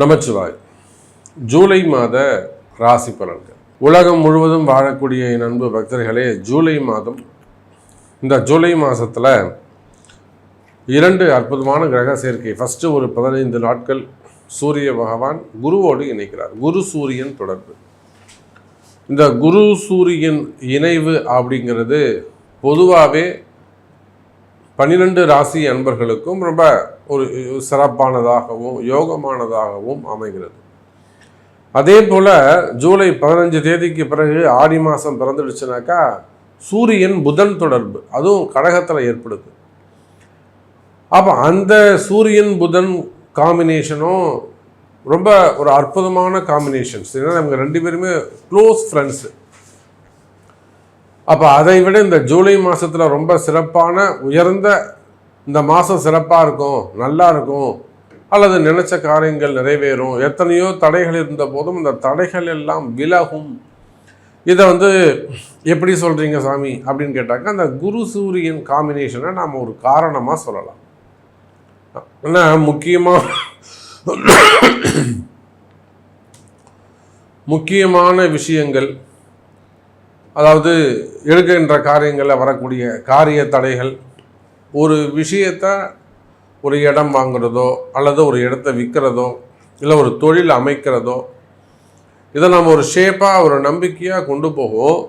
நமச்சிவாய். ஜூலை மாத ராசி பலன்கள். உலகம் முழுவதும் வாழக்கூடிய என் அன்பு பக்தர்களே, ஜூலை மாதம், இந்த ஜூலை மாதத்தில் 2 அற்புதமான கிரக சேர்க்கை. ஃபஸ்ட்டு ஒரு 15 நாட்கள் சூரிய பகவான் குருவோடு இணைக்கிறார். குரு சூரியன் தொடர்பு. இந்த குரு சூரியன் இணைவு அப்படிங்கிறது பொதுவாகவே 12 ராசி அன்பர்களுக்கும் ரொம்ப ஒரு சிறப்பானதாகவும் யோகமானதாகவும் அமைகிறது. அதே போல் ஜூலை 15 தேதிக்கு பிறகு ஆடி மாதம் பிறந்துடுச்சுனாக்கா சூரியன் புதன் தொடர்பு, அதுவும் கடகத்தில் ஏற்படுது. அப்போ அந்த சூரியன் புதன் காம்பினேஷனும் ரொம்ப ஒரு அற்புதமான காம்பினேஷன்ஸ். ஏன்னா நமக்கு 2 பேருமே க்ளோஸ் ஃப்ரெண்ட்ஸு. அப்போ அதை விட இந்த ஜூலை மாதத்தில் ரொம்ப சிறப்பான உயர்ந்த இந்த மாதம் சிறப்பாக இருக்கும், நல்லா இருக்கும், அல்லது நினைச்ச காரியங்கள் நிறைவேறும். எத்தனையோ தடைகள் இருந்த போதும் இந்த தடைகள் எல்லாம் விலகும். இதை எப்படி சொல்கிறீங்க சாமி அப்படின்னு கேட்டாக்க, அந்த குரு சூரியன் காம்பினேஷனை நாம் ஒரு காரணமாக சொல்லலாம். ஏன்னா முக்கியமான விஷயங்கள், அதாவது எடுக்கின்ற காரியங்களில் வரக்கூடிய காரிய தடைகள், ஒரு விஷயத்தை ஒரு இடம் வாங்குறதோ அல்லது ஒரு இடத்த விற்கிறதோ இல்லை ஒரு தொழில் அமைக்கிறதோ, இதை நம்ம ஒரு ஷேப்பாக ஒரு நம்பிக்கையாக கொண்டு போகும்.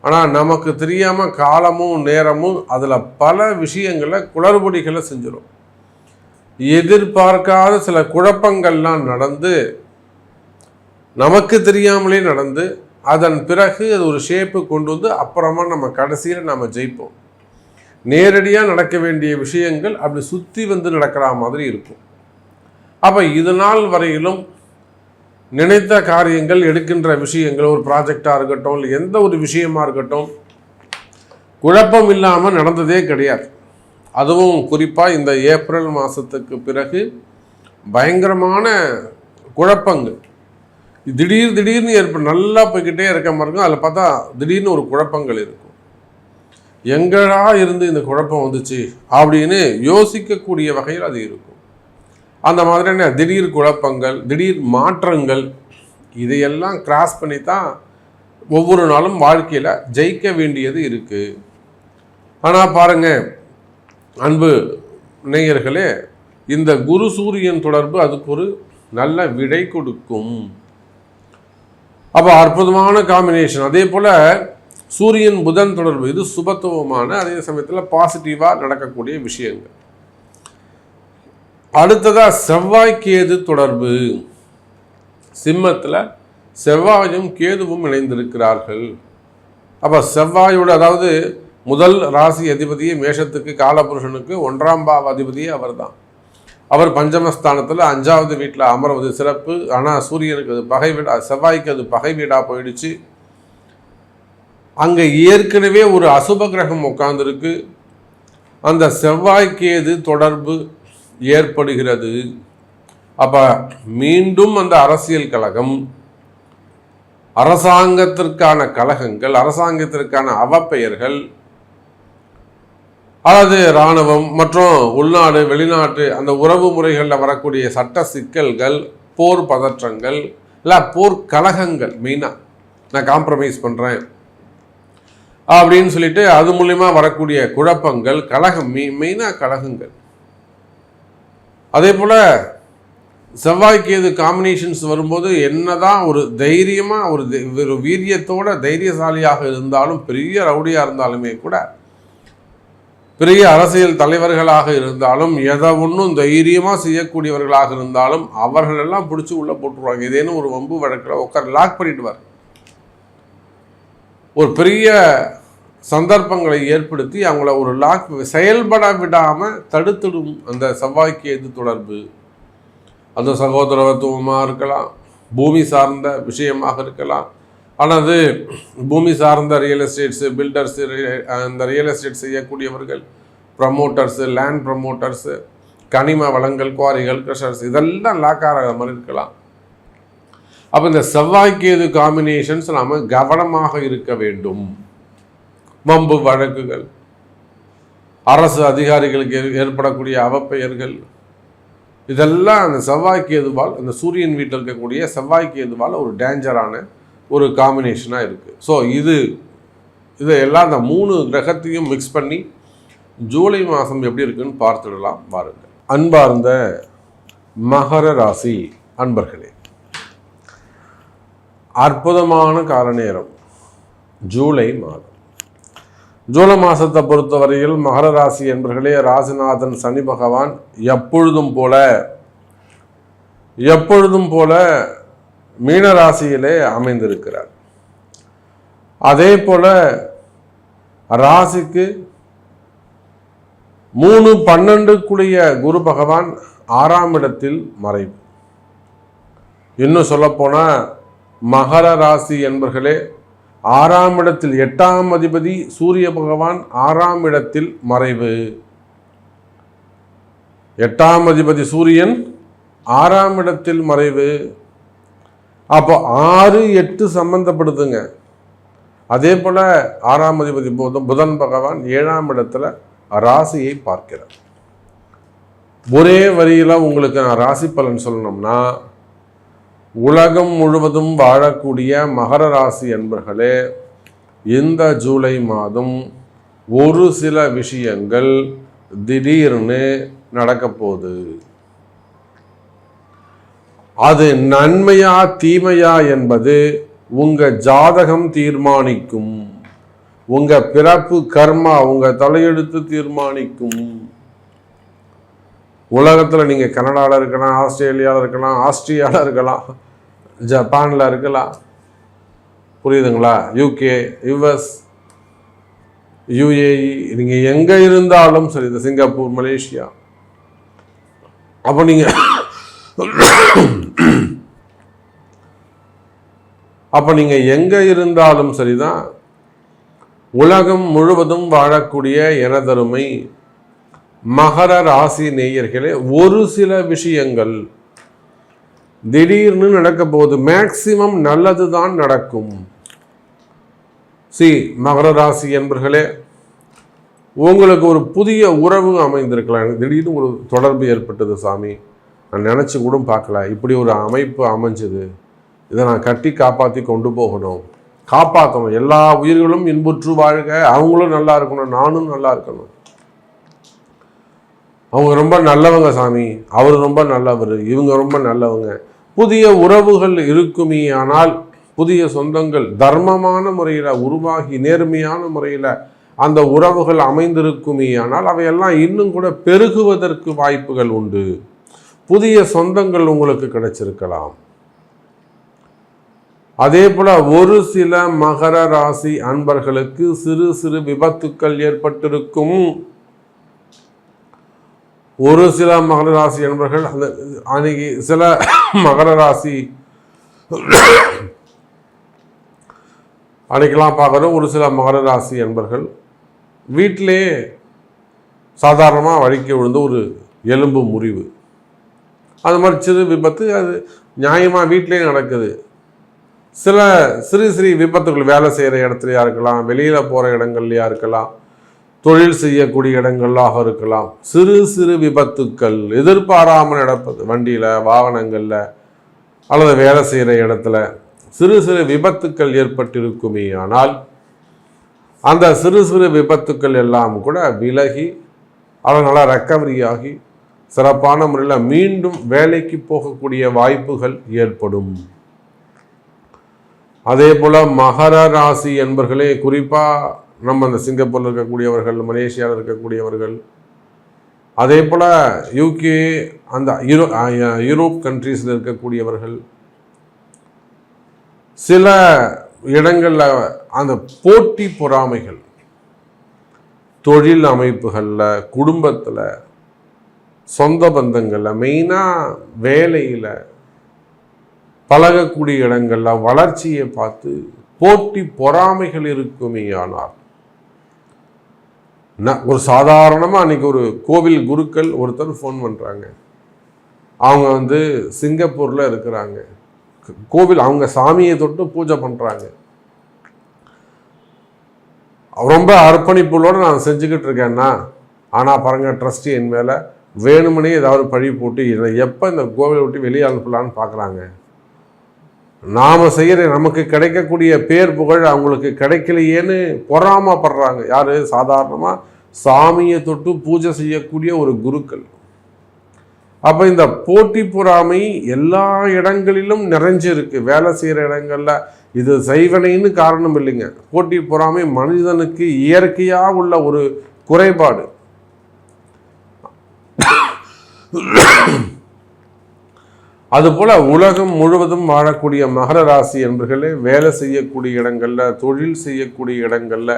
ஆனால் நமக்கு தெரியாமல் காலமும் நேரமும் அதில் பல விஷயங்களை குளறுபடிகளை செஞ்சிடும். எதிர்பார்க்காத சில குழப்பங்கள்லாம் நடந்து, நமக்கு தெரியாமலே நடந்து, அதன் பிறகு அது ஒரு ஷேப்பு கொண்டு வந்து அப்புறமா நம்ம கடைசியில் நம்ம ஜெயிப்போம். நேரடியாக நடக்க வேண்டிய விஷயங்கள் அப்படி சுற்றி நடக்கிற மாதிரி இருக்கும். அப்போ இது நாள் வரையிலும் நினைத்த காரியங்கள், எடுக்கின்ற விஷயங்கள், ஒரு ப்ராஜெக்டாக இருக்கட்டும் இல்லை எந்த ஒரு விஷயமா இருக்கட்டும், குழப்பம் இல்லாமல் நடந்ததே கிடையாது. அதுவும் குறிப்பாக இந்த ஏப்ரல் மாதத்துக்கு பிறகு பயங்கரமான குழப்பங்கள் திடீர்னு ஏற்படும். நல்லா போய்கிட்டே இருக்க மாதிரி இருக்கும். அதில் பார்த்தா திடீர்னு ஒரு குழப்பங்கள் இருக்கும். எங்கடா இருந்து இந்த குழப்பம் வந்துச்சு அப்படின்னு யோசிக்கக்கூடிய வகையில் அது இருக்கும். அந்த மாதிரியான திடீர் குழப்பங்கள், திடீர் மாற்றங்கள், இதையெல்லாம் கிராஸ் பண்ணி தான் ஒவ்வொரு நாளும் வாழ்க்கையில் ஜெயிக்க வேண்டியது இருக்குது. ஆனால் பாருங்கள் அன்பு நேயர்களே, இந்த குரு சூரியன் தொடர்பு அதுக்கு ஒரு நல்ல விடை கொடுக்கும். அப்போ அற்புதமான காம்பினேஷன். அதே போல் சூரியன் புதன் தொடர்பு, இது சுபத்துவமான, அதே சமயத்தில் பாசிட்டிவாக நடக்கக்கூடிய விஷயங்கள். அடுத்ததாக செவ்வாய் கேது தொடர்பு. சிம்மத்தில் செவ்வாயும் கேதுவும் இணைந்திருக்கிறார்கள். அப்போ செவ்வாயோட, அதாவது முதல் ராசி அதிபதியே மேஷத்துக்கு, காலபுருஷனுக்கு 1ஆம் பாவ அதிபதியே அவர் தான். அவர் பஞ்சமஸ்தானத்தில் 5வது வீட்டில் அமர்வது சிறப்பு. ஆனால் சூரியனுக்கு அது பகை வீடா, செவ்வாய்க்கு அது பகை வீடாக போயிடுச்சு. அங்கே ஏற்கனவே ஒரு அசுப கிரகம் உட்கார்ந்துருக்கு. அந்த செவ்வாய்க்கேது தொடர்பு ஏற்படுகிறது. அப்போ மீண்டும் அந்த அரசியல் கழகம், அரசாங்கத்திற்கான கழகங்கள், அரசாங்கத்திற்கான அவப்பெயர்கள், அதாவது இராணுவம் மற்றும் உள்நாடு வெளிநாட்டு அந்த உறவு முறைகளில் வரக்கூடிய சட்ட சிக்கல்கள், போர் பதற்றங்கள், இல்லை போர் கழகங்கள், மெயினாக நான் காம்ப்ரமைஸ் பண்ணுறேன் அப்படின்னு சொல்லிட்டு அது மூலிமா வரக்கூடிய குழப்பங்கள், கழகம், மெயினாக கழகங்கள். அதே போல் செவ்வாய்க்கேது காம்பினேஷன்ஸ் வரும்போது என்னதான் ஒரு தைரியமாக ஒரு வீரியத்தோட தைரியசாலியாக இருந்தாலும், பெரிய ரவுடியாக இருந்தாலுமே கூட, பெரிய அரசியல் தலைவர்களாக இருந்தாலும், எதை ஒன்றும் தைரியமாக செய்யக்கூடியவர்களாக இருந்தாலும் அவர்களெல்லாம் பிடிச்சி உள்ளே போட்டுருவாங்க. ஏதேனும் ஒரு வம்பு வழக்கில் உட்கார் லாக் பண்ணிடுவார். ஒரு பெரிய சந்தர்ப்பங்களை ஏற்படுத்தி அவங்கள ஒரு லாக் செயல்பட விடாமல் தடுத்துடும் அந்த செவ்வாய்க்கேது தொடர்பு. அந்த சகோதரத்துவமாக இருக்கலாம், பூமி சார்ந்த விஷயமாக இருக்கலாம். ஆனால் அது பூமி சார்ந்த ரியல் எஸ்டேட்ஸு, பில்டர்ஸு, அந்த ரியல் எஸ்டேட் செய்யக்கூடியவர்கள், ப்ரமோட்டர்ஸு, லேண்ட் ப்ரமோட்டர்ஸு, கனிம வளங்கள், குவாரிகள், க்ரஷர்ஸ், இதெல்லாம் லாக் ஆகிற மாதிரி இருக்கலாம். அப்போ இந்த செவ்வாய்க்கேது காம்பினேஷன்ஸ் நாம் கவனமாக இருக்க வேண்டும். வம்பு வழக்குகள், அரசு அதிகாரிகளுக்கு ஏற்படக்கூடிய அவப்பெயர்கள், இதெல்லாம் அந்த செவ்வாய் கேதுவால், அந்த சூரியன் வீட்டில் இருக்கக்கூடிய செவ்வாய் கேதுவால் ஒரு டேஞ்சரான ஒரு காம்பினேஷனாக இருக்குது. ஸோ இதையெல்லாம் அந்த 3 கிரகத்தையும் மிக்ஸ் பண்ணி ஜூலை மாதம் எப்படி இருக்குன்னு பார்த்துடலாம் பாருங்கள். அன்பார்ந்த மகர ராசி அன்பர்களே, அற்புதமான கால நேரம் ஜூலை மாதம். ஜூலை மாதத்தை பொறுத்தவரையில் மகர ராசி என்பர்களே, ராசிநாதன் சனி பகவான் எப்பொழுதும் போல மீன ராசியிலே அமைந்திருக்கிறார். அதே போல ராசிக்கு 3-12 குரு பகவான் 6ஆம் இடத்தில் மறைவு. இன்னும் சொல்லப்போனால் மகர ராசி என்பர்களே, 6ஆம் இடத்தில் 8ஆம் அதிபதி சூரிய பகவான் 6ஆம் இடத்தில் மறைவு. 8ஆம் அதிபதி சூரியன் 6ஆம் இடத்தில் மறைவு. அப்போ 6-8 சம்பந்தப்படுதுங்க. அதே போல 6ஆம் அதிபதி புதன் பகவான் 7ஆம் இடத்துல ராசியை பார்க்கிறார். ஒரே வரியில உங்களுக்கு நான் ராசி பலன் சொல்லணும்னா, உலகம் முழுவதும் வாழக்கூடிய மகர ராசி என்பர்களே, இந்த ஜூலை மாதம் ஒரு சில விஷயங்கள் திடீர்னு நடக்க போகுது. அது நன்மையா தீமையா என்பது உங்க ஜாதகம் தீர்மானிக்கும். உங்க பிறப்பு கர்மா, உங்க தலையெழுத்து தீர்மானிக்கும். உலகத்தில் நீங்க கனடாவில் இருக்கலாம், ஆஸ்திரேலியாவில் இருக்கலாம், ஆஸ்திரியாவில் இருக்கலாம், ஜப்பானில் இருக்கலாம், புரியுதுங்களா, யூகே, யுஎஸ், யுஏஇ, நீங்க எங்க இருந்தாலும் சரி, இந்த சிங்கப்பூர், மலேசியா, அப்போ நீங்க எங்க இருந்தாலும் சரிதான். உலகம் முழுவதும் வாழக்கூடிய எனதருமை மகர ராசி நேயர்களே, ஒரு சில விஷயங்கள் திடீர்னு நடக்க போகுது. மேக்சிமம் நல்லதுதான் நடக்கும். மகர ராசி என்பர்களே, உங்களுக்கு ஒரு புதிய உறவு அமைந்திருக்கலாம். எனக்கு திடீர்னு ஒரு தொடர்பு ஏற்பட்டது சாமி, நான் நினச்சி கூட பார்க்கல, இப்படி ஒரு அமைப்பு அமைஞ்சது, இதை நான் கட்டி காப்பாற்றி கொண்டு போகணும், காப்பாற்றணும், எல்லா உயிர்களும் இன்புற்று வாழ்க, அவங்களும் நல்லா இருக்கணும், நானும் நல்லா இருக்கணும், அவங்க ரொம்ப நல்லவங்க சாமி, அவர் ரொம்ப நல்லவர், இவங்க ரொம்ப நல்லவங்க, புதிய உறவுகள் இருக்குமே. ஆனால் புதிய சொந்தங்கள் தர்மமான முறையில் உருவாகி நேர்மையான முறையில் அந்த உறவுகள் அமைந்திருக்குமே. ஆனால் அவையெல்லாம் இன்னும் கூட பெருகுவதற்கு வாய்ப்புகள் உண்டு. புதிய சொந்தங்கள் உங்களுக்கு கிடைச்சிருக்கலாம். அதே போல ஒரு சில மகர ராசி அன்பர்களுக்கு சிறு சிறு விபத்துக்கள் ஏற்பட்டிருக்கும். ஒரு சில மகர ராசி அன்பர்கள் அன்னைக்கு சில மகர ராசி அன்னைக்கெல்லாம் பார்க்குறோம். ஒரு சில மகர ராசி அன்பர்கள் வீட்டிலே சாதாரணமாக வழுக்கி விழுந்து ஒரு எலும்பு முறிவு, அது மாதிரி சிறு விபத்து, அது நியாயமாக வீட்டிலே நடக்குது. சில சிறு சிறு விபத்துகள் வேலை செய்கிற இடத்துலையா இருக்கலாம், வெளியில் போகிற இடங்கள்லையா இருக்கலாம், தொழில் செய்யக்கூடிய இடங்களாக இருக்கலாம். சிறு சிறு விபத்துக்கள் எதிர்பாராமல் நடப்பது, வண்டியில், வாகனங்களில் அல்லது வேலை செய்கிற இடத்துல சிறு சிறு விபத்துக்கள் ஏற்பட்டிருக்குமே. ஆனால் அந்த சிறு சிறு விபத்துக்கள் எல்லாம் கூட விலகி அதனால் ரெக்கவரி ஆகி சிறப்பான முறையில் மீண்டும் வேலைக்கு போகக்கூடிய வாய்ப்புகள் ஏற்படும். அதே போல் மகர ராசி என்பர்களே, குறிப்பாக நம்ம அந்த சிங்கப்பூரில் இருக்கக்கூடியவர்கள், மலேசியாவில் இருக்கக்கூடியவர்கள், அதே போல் யூகே, அந்த யூரோப் கண்ட்ரீஸில் இருக்கக்கூடியவர்கள், சில இடங்களில் அந்த போட்டி பொறாமைகள் தொழில் அமைப்புகளில், குடும்பத்தில், சொந்த பந்தங்களில், மெயினாக வேலையில், பழகக்கூடிய இடங்களில் வளர்ச்சியை பார்த்து போட்டி பொறாமைகள் இருக்குமே. ஆனால் ஒரு சாதாரணமாக அன்றைக்கி ஒரு கோவில் குருக்கள் ஒருத்தர் ஃபோன் பண்ணுறாங்க. அவங்க சிங்கப்பூரில் இருக்கிறாங்க. கோவில் அவங்க சாமியை தொட்டு பூஜை பண்ணுறாங்க. ரொம்ப அர்ப்பணிப்புகளோடு நான் செஞ்சுக்கிட்டு இருக்கேன்னா, ஆனால் பாருங்கள் ட்ரஸ்டி என் மேலே வேணுமனே ஏதாவது பழி போட்டு எப்போ இந்த கோவிலை விட்டு வெளியே அனுப்பலான்னு பார்க்குறாங்க. நாம் செய்கிற நமக்கு கிடைக்கக்கூடிய பேர் புகழ் அவங்களுக்கு கிடைக்கலையேன்னு பொறாமப்படுறாங்க. யார்? சாதாரணமாக சாமியை தொட்டு பூஜை செய்யக்கூடிய ஒரு குருக்கள். அப்போ இந்த போட்டி பொறாமை எல்லா இடங்களிலும் நிறைஞ்சிருக்கு. வேலை செய்கிற இடங்களில் இது செய்வனைன்னு காரணம் இல்லைங்க. போட்டி பொறாமை மனிதனுக்கு இயற்கையாக உள்ள ஒரு குறைபாடு. அதுபோல் உலகம் முழுவதும் வாழக்கூடிய மகர ராசி என்பர்களே, வேலை செய்யக்கூடிய இடங்களில், தொழில் செய்யக்கூடிய இடங்களில்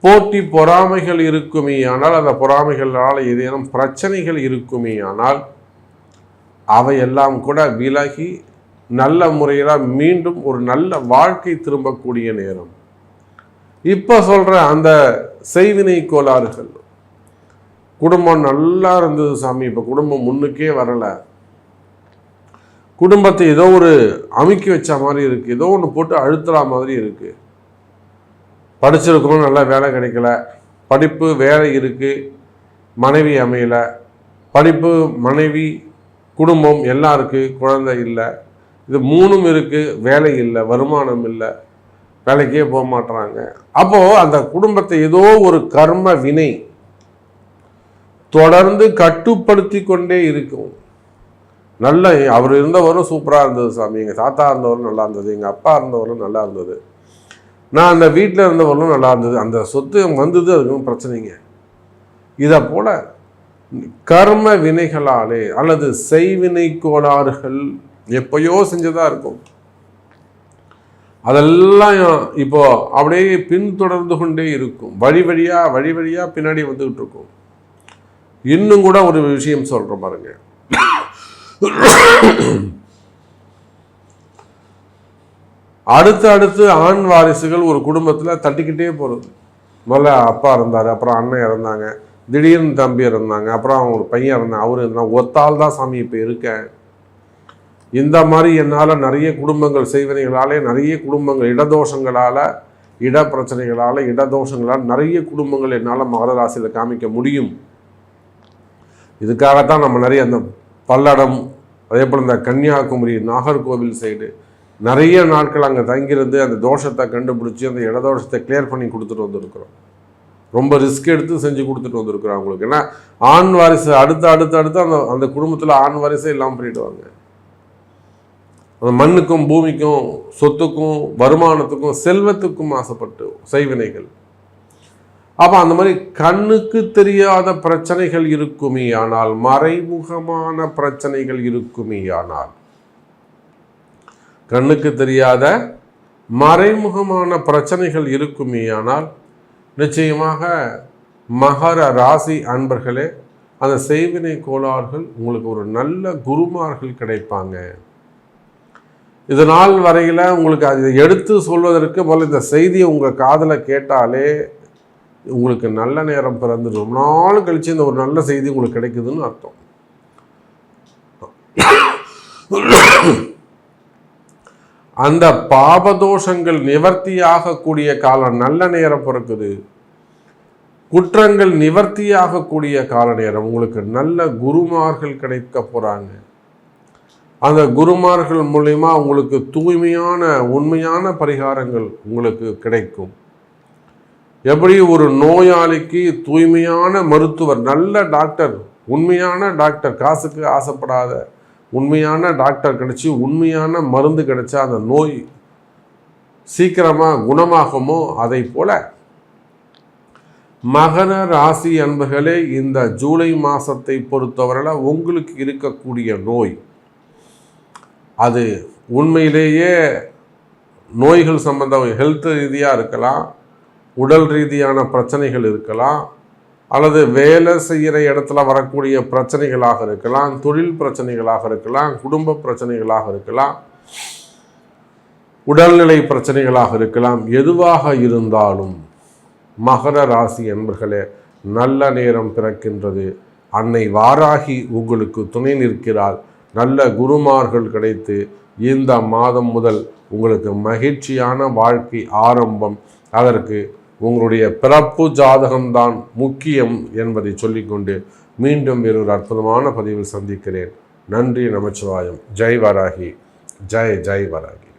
போட்டி பொறாமைகள் இருக்குமே ஆனால், அந்த பொறாமைகளால் ஏதேனும் பிரச்சனைகள் இருக்குமே ஆனால் அவையெல்லாம் கூட விலகி நல்ல முறையில் மீண்டும் ஒரு நல்ல வாழ்க்கை திரும்பக்கூடிய நேரம். இப்போ சொல்கிற அந்த செய்வினை கோளாறுகள், குடும்பம் நல்லா இருந்தது சாமி, இப்போ குடும்பம் முன்னுக்கே வரலை, குடும்பத்தை ஏதோ ஒரு அமுக்கி வச்ச மாதிரி இருக்குது, ஏதோ ஒன்று போட்டு அழுத்துறா மாதிரி இருக்குது, படிச்சிருக்கணும் நல்லா வேலை கிடைக்கல, படிப்பு வேலை இருக்குது மனைவி அமையலை, படிப்பு மனைவி குடும்பம் எல்லாம் இருக்குது குழந்தை இல்லை, இது மூணும் இருக்குது, வேலை இல்லை, வருமானம் இல்லை, வேலைக்கே போக மாட்டுறாங்க. அப்போது அந்த குடும்பத்தை ஏதோ ஒரு கர்ம வினை தொடர்ந்து கட்டுப்படுத்தி கொண்டே இருக்கும். நல்ல அவர் இருந்தவரும் சூப்பராக இருந்தது சாமி, எங்கள் தாத்தா இருந்தவரும் நல்லா இருந்தது, எங்கள் அப்பா இருந்தவரும் நல்லா இருந்தது, நான் அந்த வீட்டில் இருந்தவரும் நல்லா இருந்தது, அந்த சொத்து வந்தது, அதுக்கு பிரச்சனைங்க. இதை போல் கர்ம வினைகளாலே அல்லது செய்வினை கோளாறுகள் எப்பயோ செஞ்சதாக இருக்கும். அதெல்லாம் இப்போ அப்படியே பின்தொடர்ந்து கொண்டே இருக்கும். வழி வழியாக பின்னாடி வந்துக்கிட்டு இருக்கும். இன்னும் கூட ஒரு விஷயம் சொல்கிறேன் பாருங்க. அடுத்து ஆண் வாரிசுகள் ஒரு குடும்பத்தில் தட்டிக்கிட்டே போகிறது. முதல்ல அப்பா இருந்தார், அப்புறம் அண்ணன் இறந்தாங்க, திடீர்னு தம்பி இருந்தாங்க, அப்புறம் ஒரு பையன் இருந்தாங்க, அவரு இருந்தாங்க, ஒத்தால் தான் சாமி இப்போ இருக்கேன். இந்த மாதிரி என்னால் நிறைய குடும்பங்கள் செய்வனைகளாலே, நிறைய குடும்பங்கள் இடதோஷங்களால், இடதோஷங்களால் நிறைய குடும்பங்கள் என்னால் மகர ராசியில் காமிக்க முடியும். இதுக்காகத்தான் நம்ம நிறைய அந்த பல்லடம், அதே போல் இந்த கன்னியாகுமரி, நாகர்கோவில் சைடு நிறைய நாட்கள் அங்கே தங்கியிருந்து அந்த தோஷத்தை கண்டுபிடிச்சி அந்த இடதோஷத்தை கிளியர் பண்ணி கொடுத்துட்டு வந்திருக்கிறோம். ரொம்ப ரிஸ்க் எடுத்து செஞ்சு கொடுத்துட்டு வந்திருக்கிறோம் அவங்களுக்கு. ஏன்னா ஆண் வாரிசு அடுத்து அந்த அந்த குடும்பத்தில் ஆண் வாரிசே இல்லாமல் பண்ணிவிடுவாங்க. அந்த மண்ணுக்கும் பூமிக்கும் சொத்துக்கும் வருமானத்துக்கும் செல்வத்துக்கும் ஆசைப்பட்டு செய்வினைகள். அப்போ அந்த மாதிரி கண்ணுக்கு தெரியாத பிரச்சனைகள் இருக்குமே ஆனால், மறைமுகமான பிரச்சனைகள் இருக்குமே ஆனால், கண்ணுக்கு தெரியாத மறைமுகமான பிரச்சனைகள் இருக்குமே ஆனால், நிச்சயமாக மகர ராசி அன்பர்களே, அந்த செய்வினை கோளாறுகள் உங்களுக்கு ஒரு நல்ல குருமார்கள் கிடைப்பாங்க. இது நாள் வரையில் உங்களுக்கு அதை எடுத்து சொல்வதற்கு முதல்ல இந்த செய்தியை உங்கள் காதில் கேட்டாலே உங்களுக்கு நல்ல நேரம் பிறந்து ரொம்ப நாள் கழிச்சு இந்த ஒரு நல்ல செய்தி உங்களுக்கு கிடைக்குதுன்னு அர்த்தம். அந்த பாபதோஷங்கள் நிவர்த்தியாகக்கூடிய காலம் நல்ல நேரம் பிறக்குது. குற்றங்கள் நிவர்த்தியாகக்கூடிய கால நேரம். உங்களுக்கு நல்ல குருமார்கள் கிடைக்க போகிறாங்க. அந்த குருமார்கள் மூலமா உங்களுக்கு தூய்மையான உண்மையான பரிகாரங்கள் உங்களுக்கு கிடைக்கும். எப்படி ஒரு நோயாளிக்கு தூய்மையான மருத்துவர், நல்ல டாக்டர், உண்மையான டாக்டர், காசுக்கு ஆசைப்படாத உண்மையான டாக்டர் கிடைச்சி உண்மையான மருந்து கிடைச்சா அந்த நோய் சீக்கிரமாக குணமாகுமோ, அதை போல மகர ராசி அன்பர்களே, இந்த ஜூலை மாதத்தை பொறுத்தவரையில் உங்களுக்கு இருக்கக்கூடிய நோய் அது உண்மையிலேயே நோய்கள் சம்பந்தம் ஹெல்த் ரீதியாக இருக்கலாம், உடல் ரீதியான பிரச்சனைகள் இருக்கலாம், அல்லது வேலை செய்கிற இடத்துல வரக்கூடிய பிரச்சனைகளாக இருக்கலாம், தொழில் பிரச்சனைகளாக இருக்கலாம், குடும்ப பிரச்சனைகளாக இருக்கலாம், உடல்நிலை பிரச்சனைகளாக இருக்கலாம். எதுவாக இருந்தாலும் மகர ராசி என்பர்களே, நல்ல நேரம் பிறக்கின்றது. அன்னை வாராகி உங்களுக்கு துணை நிற்கிறாள். நல்ல குருமார்கள் கிடைத்து இந்த மாதம் முதல் உங்களுக்கு மகிழ்ச்சியான வாழ்க்கை ஆரம்பம். அதற்கு உங்களுடைய பிறப்பு ஜாதகம்தான் முக்கியம் என்பதை சொல்லிக்கொண்டு மீண்டும் வேறொரு அற்புதமான பதிவில் சந்திக்கிறேன். நன்றி. நமச்சிவாயம். ஜெய் வராகி. ஜெய் ஜெய் வராகி.